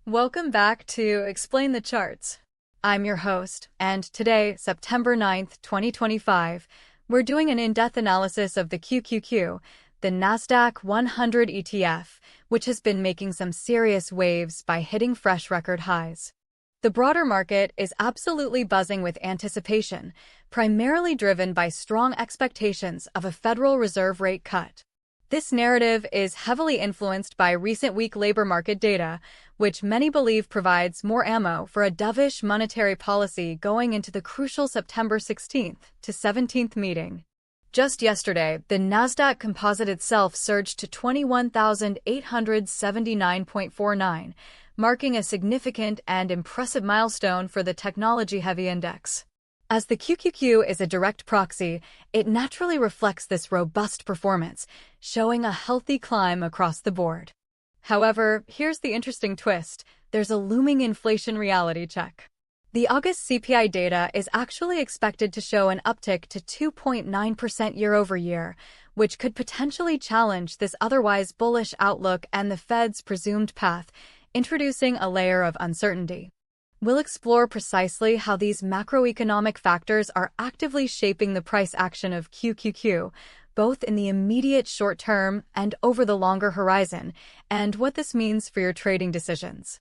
Welcome back to Explain the Charts. I'm your host, and today, September 9th, 2025, we're doing an in-depth analysis of the QQQ, the Nasdaq 100 ETF, which has been making some serious waves by hitting fresh record highs. The broader market is absolutely buzzing with anticipation, primarily driven by strong expectations of a Federal Reserve rate cut. This narrative is heavily influenced by recent weak labor market data, which many believe provides more ammo for a dovish monetary policy going into the crucial September 16th to 17th meeting. Just yesterday, the Nasdaq Composite itself surged to 21,879.49, marking a significant and impressive milestone for the technology-heavy index. As the QQQ is a direct proxy, it naturally reflects this robust performance, showing a healthy climb across the board. However, here's the interesting twist. There's a looming inflation reality check. The August CPI data is actually expected to show an uptick to 2.9% year-over-year, which could potentially challenge this otherwise bullish outlook and the Fed's presumed path, introducing a layer of uncertainty. We'll explore precisely how these macroeconomic factors are actively shaping the price action of QQQ, both in the immediate short term and over the longer horizon, and what this means for your trading decisions.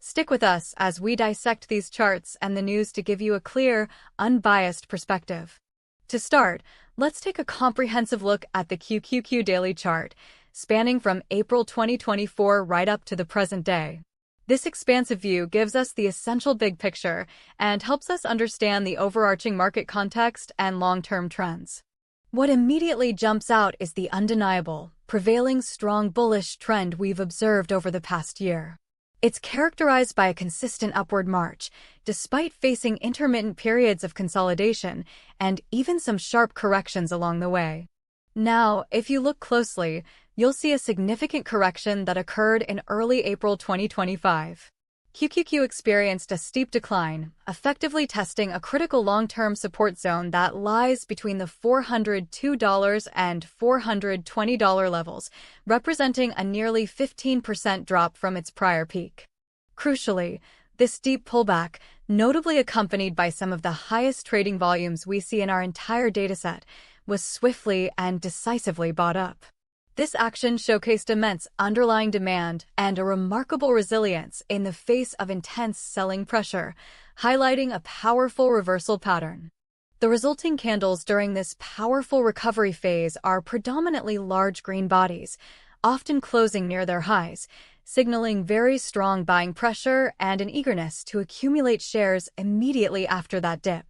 Stick with us as we dissect these charts and the news to give you a clear, unbiased perspective. To start, let's take a comprehensive look at the QQQ daily chart, spanning from April 2024 right up to the present day. This expansive view gives us the essential big picture and helps us understand the overarching market context and long-term trends. What immediately jumps out is the undeniable, prevailing strong bullish trend we've observed over the past year. It's characterized by a consistent upward march, despite facing intermittent periods of consolidation and even some sharp corrections along the way. Now, if you look closely, you'll see a significant correction that occurred in early April 2025. QQQ experienced a steep decline, effectively testing a critical long-term support zone that lies between the $402 and $420 levels, representing a nearly 15% drop from its prior peak. Crucially, this steep pullback, notably accompanied by some of the highest trading volumes we see in our entire dataset, was swiftly and decisively bought up. This action showcased immense underlying demand and a remarkable resilience in the face of intense selling pressure, highlighting a powerful reversal pattern. The resulting candles during this powerful recovery phase are predominantly large green bodies, often closing near their highs, signaling very strong buying pressure and an eagerness to accumulate shares immediately after that dip.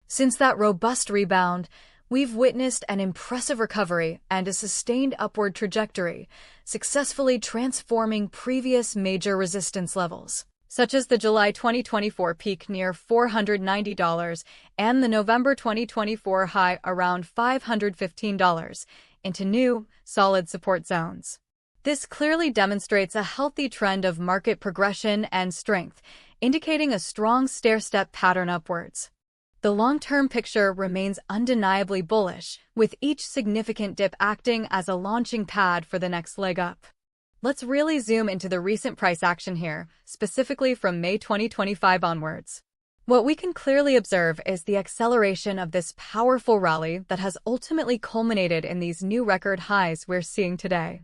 Since that robust rebound, we've witnessed an impressive recovery and a sustained upward trajectory, successfully transforming previous major resistance levels, such as the July 2024 peak near $490 and the November 2024 high around $515, into new, solid support zones. This clearly demonstrates a healthy trend of market progression and strength, indicating a strong stair-step pattern upwards. The long-term picture remains undeniably bullish, with each significant dip acting as a launching pad for the next leg up. Let's really zoom into the recent price action here, specifically from May 2025 onwards. What we can clearly observe is the acceleration of this powerful rally that has ultimately culminated in these new record highs we're seeing today.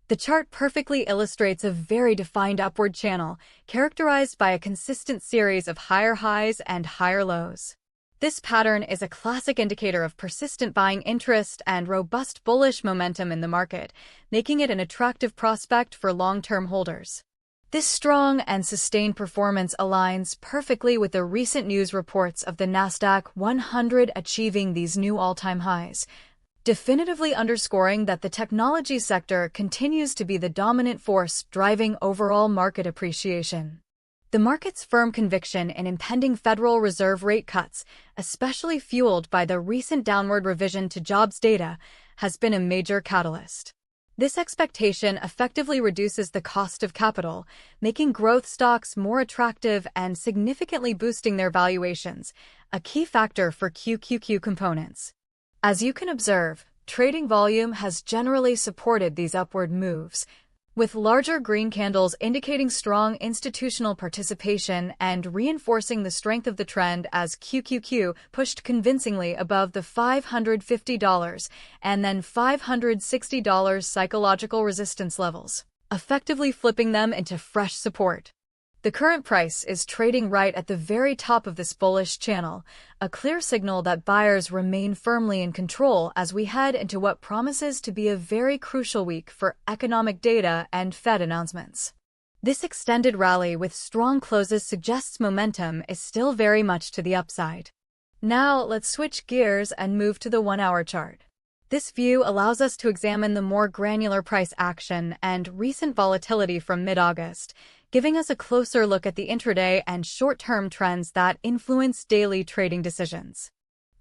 The chart perfectly illustrates a very defined upward channel, characterized by a consistent series of higher highs and higher lows. This pattern is a classic indicator of persistent buying interest and robust bullish momentum in the market, making it an attractive prospect for long-term holders. This strong and sustained performance aligns perfectly with the recent news reports of the Nasdaq 100 achieving these new all-time highs, definitively underscoring that the technology sector continues to be the dominant force driving overall market appreciation. The market's firm conviction in impending Federal Reserve rate cuts, especially fueled by the recent downward revision to jobs data, has been a major catalyst. This expectation effectively reduces the cost of capital, making growth stocks more attractive and significantly boosting their valuations, a key factor for QQQ components. As you can observe, trading volume has generally supported these upward moves, with larger green candles indicating strong institutional participation and reinforcing the strength of the trend as QQQ pushed convincingly above the $550 and then $560 psychological resistance levels, effectively flipping them into fresh support. The current price is trading right at the very top of this bullish channel, a clear signal that buyers remain firmly in control as we head into what promises to be a very crucial week for economic data and Fed announcements. This extended rally with strong closes suggests momentum is still very much to the upside. Now let's switch gears and move to the 1-hour chart. This view allows us to examine the more granular price action and recent volatility from mid-August, giving us a closer look at the intraday and short-term trends that influence daily trading decisions.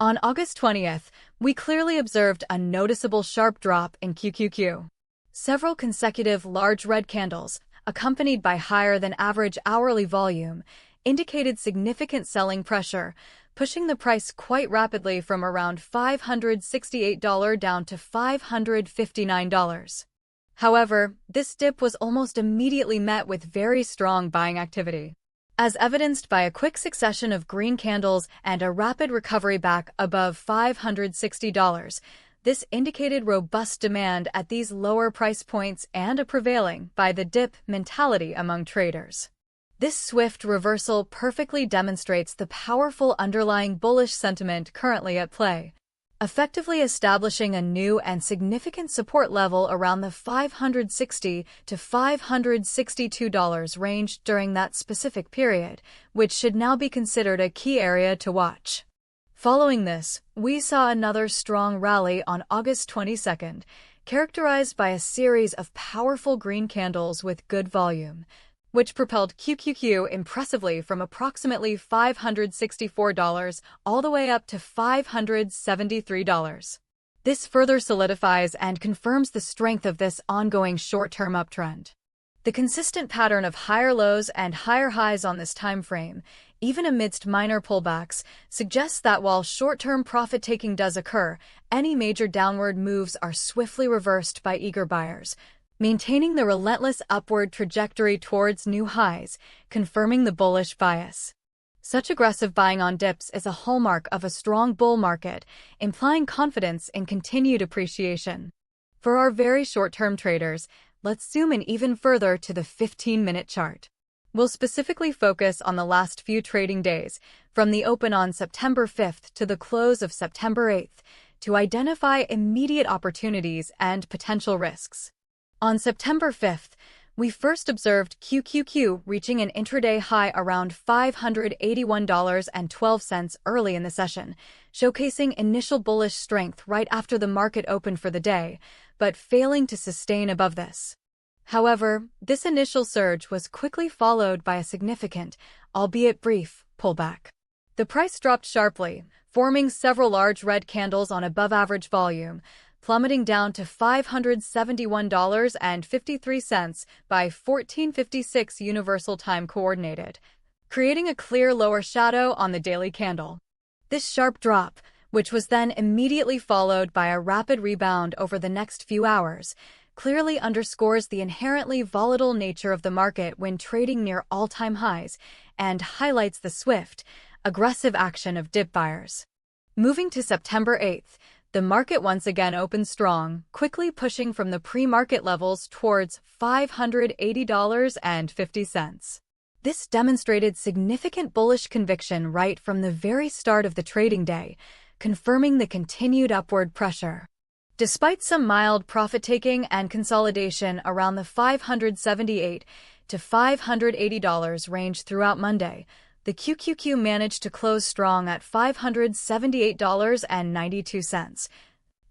On August 20th, we clearly observed a noticeable sharp drop in QQQ. Several consecutive large red candles, accompanied by higher than average hourly volume, indicated significant selling pressure, pushing the price quite rapidly from around $568 down to $559. However, this dip was almost immediately met with very strong buying activity. As evidenced by a quick succession of green candles and a rapid recovery back above $560, this indicated robust demand at these lower price points and a prevailing by the dip mentality among traders. This swift reversal perfectly demonstrates the powerful underlying bullish sentiment currently at play, effectively establishing a new and significant support level around the $560 to $562 range during that specific period, which should now be considered a key area to watch. Following this, we saw another strong rally on August 22nd, characterized by a series of powerful green candles with good volume, which propelled QQQ impressively from approximately $564 all the way up to $573. This further solidifies and confirms the strength of this ongoing short-term uptrend. The consistent pattern of higher lows and higher highs on this time frame, even amidst minor pullbacks, suggests that while short-term profit-taking does occur, any major downward moves are swiftly reversed by eager buyers, maintaining the relentless upward trajectory towards new highs, confirming the bullish bias. Such aggressive buying on dips is a hallmark of a strong bull market, implying confidence in continued appreciation. For our very short-term traders, let's zoom in even further to the 15-minute chart. We'll specifically focus on the last few trading days, from the open on September 5th to the close of September 8th, to identify immediate opportunities and potential risks. On September 5th, we first observed QQQ reaching an intraday high around $581.12 early in the session, showcasing initial bullish strength right after the market opened for the day, but failing to sustain above this. However, this initial surge was quickly followed by a significant, albeit brief, pullback. The price dropped sharply, forming several large red candles on above-average volume, plummeting down to $571.53 by 14:56 Universal Time Coordinated, creating a clear lower shadow on the daily candle. This sharp drop, which was then immediately followed by a rapid rebound over the next few hours, clearly underscores the inherently volatile nature of the market when trading near all-time highs and highlights the swift, aggressive action of dip buyers. Moving to September 8th, the market once again opened strong, quickly pushing from the pre-market levels towards $580.50. This demonstrated significant bullish conviction right from the very start of the trading day, confirming the continued upward pressure. Despite some mild profit-taking and consolidation around the $578 to $580 range throughout Monday, the QQQ managed to close strong at $578.92,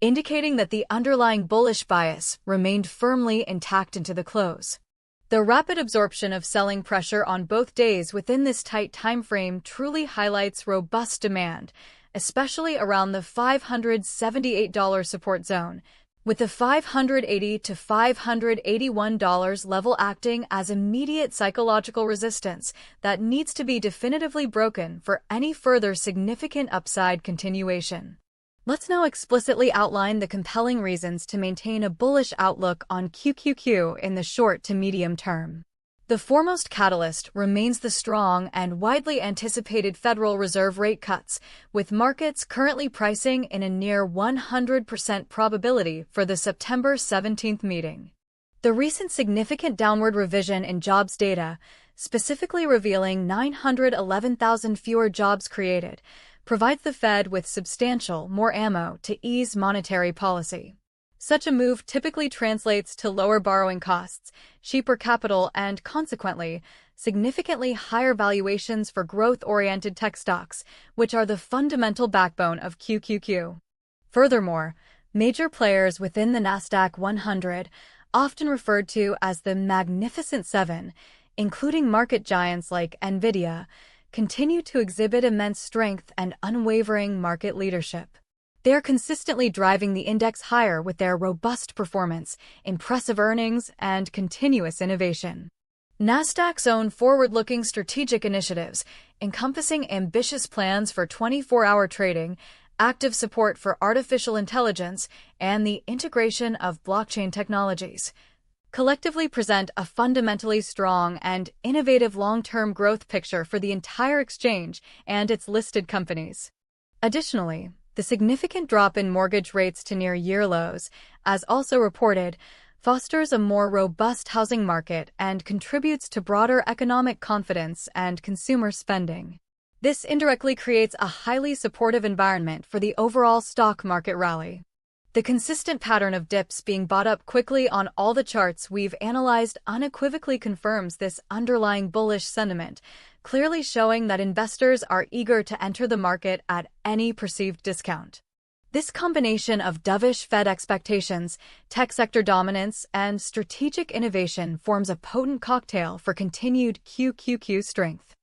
indicating that the underlying bullish bias remained firmly intact into the close. The rapid absorption of selling pressure on both days within this tight time frame truly highlights robust demand, especially around the $578 support zone, with the $580 to $581 level acting as immediate psychological resistance that needs to be definitively broken for any further significant upside continuation. Let's now explicitly outline the compelling reasons to maintain a bullish outlook on QQQ in the short to medium term. The foremost catalyst remains the strong and widely anticipated Federal Reserve rate cuts, with markets currently pricing in a near 100% probability for the September 17th meeting. The recent significant downward revision in jobs data, specifically revealing 911,000 fewer jobs created, provides the Fed with substantial more ammo to ease monetary policy. Such a move typically translates to lower borrowing costs, cheaper capital, and consequently, significantly higher valuations for growth-oriented tech stocks, which are the fundamental backbone of QQQ. Furthermore, major players within the Nasdaq 100, often referred to as the Magnificent Seven, including market giants like NVIDIA, continue to exhibit immense strength and unwavering market leadership. They are consistently driving the index higher with their robust performance, impressive earnings, and continuous innovation. Nasdaq's own forward-looking strategic initiatives, encompassing ambitious plans for 24-hour trading, active support for artificial intelligence, and the integration of blockchain technologies, collectively present a fundamentally strong and innovative long-term growth picture for the entire exchange and its listed companies. Additionally, the significant drop in mortgage rates to near-year lows, as also reported, fosters a more robust housing market and contributes to broader economic confidence and consumer spending. This indirectly creates a highly supportive environment for the overall stock market rally. The consistent pattern of dips being bought up quickly on all the charts we've analyzed unequivocally confirms this underlying bullish sentiment, clearly showing that investors are eager to enter the market at any perceived discount. This combination of dovish Fed expectations, tech sector dominance, and strategic innovation forms a potent cocktail for continued QQQ strength.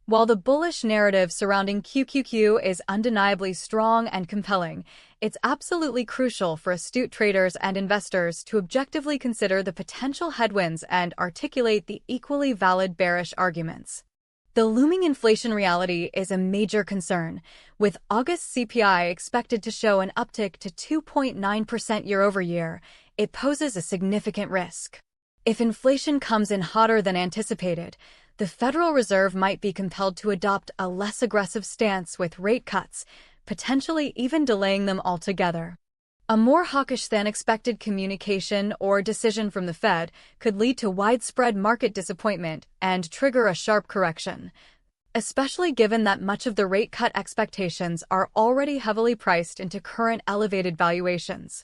While the bullish narrative surrounding QQQ is undeniably strong and compelling, it's absolutely crucial for astute traders and investors to objectively consider the potential headwinds and articulate the equally valid bearish arguments. The looming inflation reality is a major concern, with August CPI expected to show an uptick to 2.9% year-over-year. It poses a significant risk. If inflation comes in hotter than anticipated, the Federal Reserve might be compelled to adopt a less aggressive stance with rate cuts, potentially even delaying them altogether. A more hawkish than expected communication or decision from the Fed could lead to widespread market disappointment and trigger a sharp correction, especially given that much of the rate cut expectations are already heavily priced into current elevated valuations.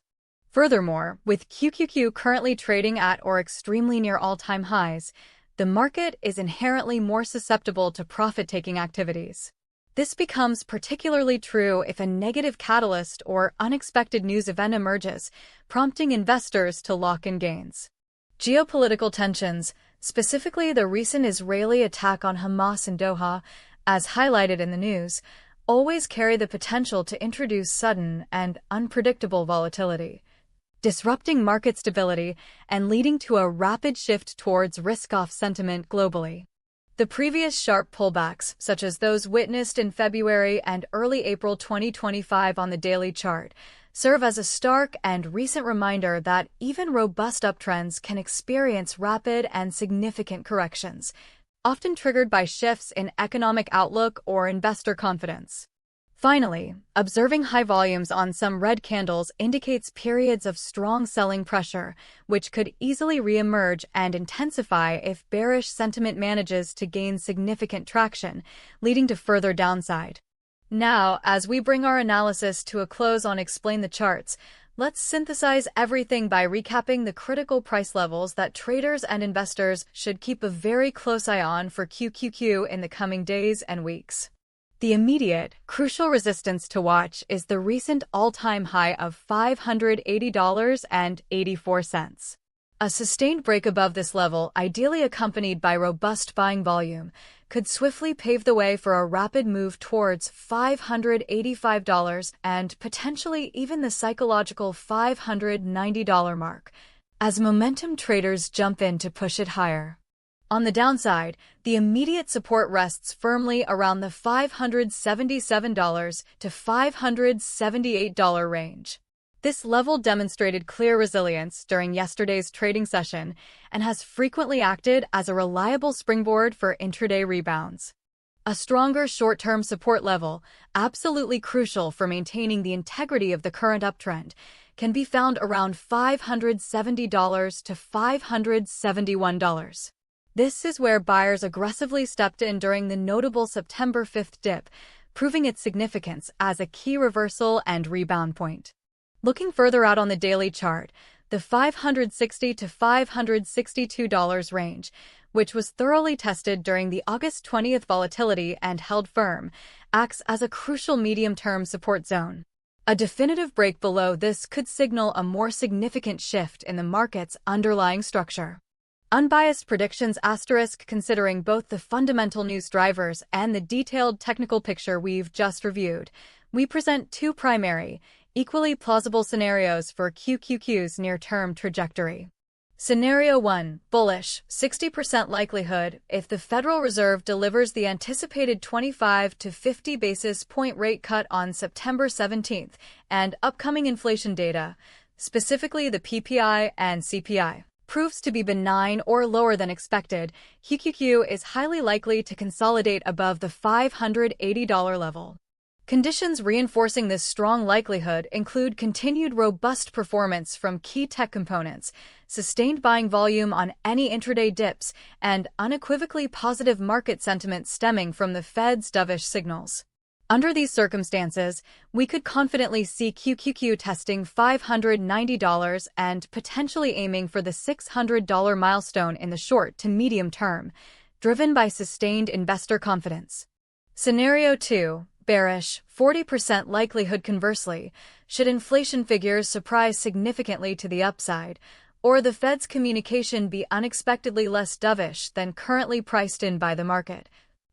Furthermore, with QQQ currently trading at or extremely near all-time highs, the market is inherently more susceptible to profit-taking activities. This becomes particularly true if a negative catalyst or unexpected news event emerges, prompting investors to lock in gains. Geopolitical tensions, specifically the recent Israeli attack on Hamas in Doha, as highlighted in the news, always carry the potential to introduce sudden and unpredictable volatility, disrupting market stability and leading to a rapid shift towards risk-off sentiment globally. The previous sharp pullbacks, such as those witnessed in February and early April 2025 on the daily chart, serve as a stark and recent reminder that even robust uptrends can experience rapid and significant corrections, often triggered by shifts in economic outlook or investor confidence. Finally, observing high volumes on some red candles indicates periods of strong selling pressure, which could easily reemerge and intensify if bearish sentiment manages to gain significant traction, leading to further downside. Now, as we bring our analysis to a close on Explain the Charts, let's synthesize everything by recapping the critical price levels that traders and investors should keep a very close eye on for QQQ in the coming days and weeks. The immediate, crucial resistance to watch is the recent all-time high of $580.84. A sustained break above this level, ideally accompanied by robust buying volume, could swiftly pave the way for a rapid move towards $585 and potentially even the psychological $590 mark, as momentum traders jump in to push it higher. On the downside, the immediate support rests firmly around the $577 to $578 range. This level demonstrated clear resilience during yesterday's trading session and has frequently acted as a reliable springboard for intraday rebounds. A stronger short-term support level, absolutely crucial for maintaining the integrity of the current uptrend, can be found around $570 to $571. This is where buyers aggressively stepped in during the notable September 5th dip, proving its significance as a key reversal and rebound point. Looking further out on the daily chart, the $560 to $562 range, which was thoroughly tested during the August 20th volatility and held firm, acts as a crucial medium-term support zone. A definitive break below this could signal a more significant shift in the market's underlying structure. Unbiased predictions * considering both the fundamental news drivers and the detailed technical picture we've just reviewed, we present two primary, equally plausible scenarios for QQQ's near-term trajectory. Scenario 1, bullish, 60% likelihood if the Federal Reserve delivers the anticipated 25 to 50 basis point rate cut on September 17th and upcoming inflation data, specifically the PPI and CPI, proves to be benign or lower than expected, QQQ is highly likely to consolidate above the $580 level. Conditions reinforcing this strong likelihood include continued robust performance from key tech components, sustained buying volume on any intraday dips, and unequivocally positive market sentiment stemming from the Fed's dovish signals. Under these circumstances, we could confidently see QQQ testing $590 and potentially aiming for the $600 milestone in the short to medium term, driven by sustained investor confidence. Scenario 2, bearish, 40% likelihood conversely, should inflation figures surprise significantly to the upside, or the Fed's communication be unexpectedly less dovish than currently priced in by the market.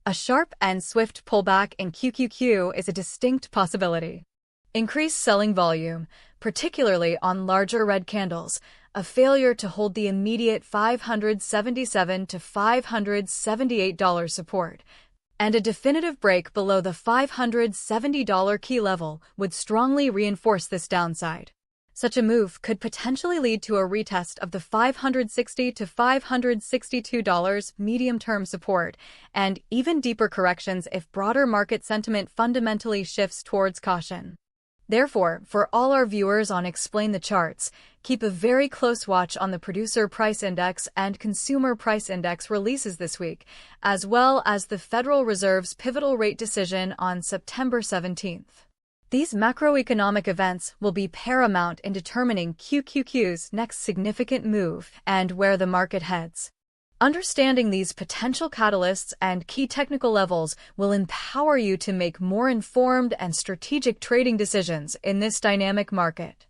A sharp and swift pullback in QQQ is a distinct possibility. Increased selling volume, particularly on larger red candles, a failure to hold the immediate $577 to $578 support, and a definitive break below the $570 key level would strongly reinforce this downside. Such a move could potentially lead to a retest of the $560 to $562 medium-term support, and even deeper corrections if broader market sentiment fundamentally shifts towards caution. Therefore, for all our viewers on Explain the Charts, keep a very close watch on the Producer Price Index and Consumer Price Index releases this week, as well as the Federal Reserve's pivotal rate decision on September 17th. These macroeconomic events will be paramount in determining QQQ's next significant move and where the market heads. Understanding these potential catalysts and key technical levels will empower you to make more informed and strategic trading decisions in this dynamic market.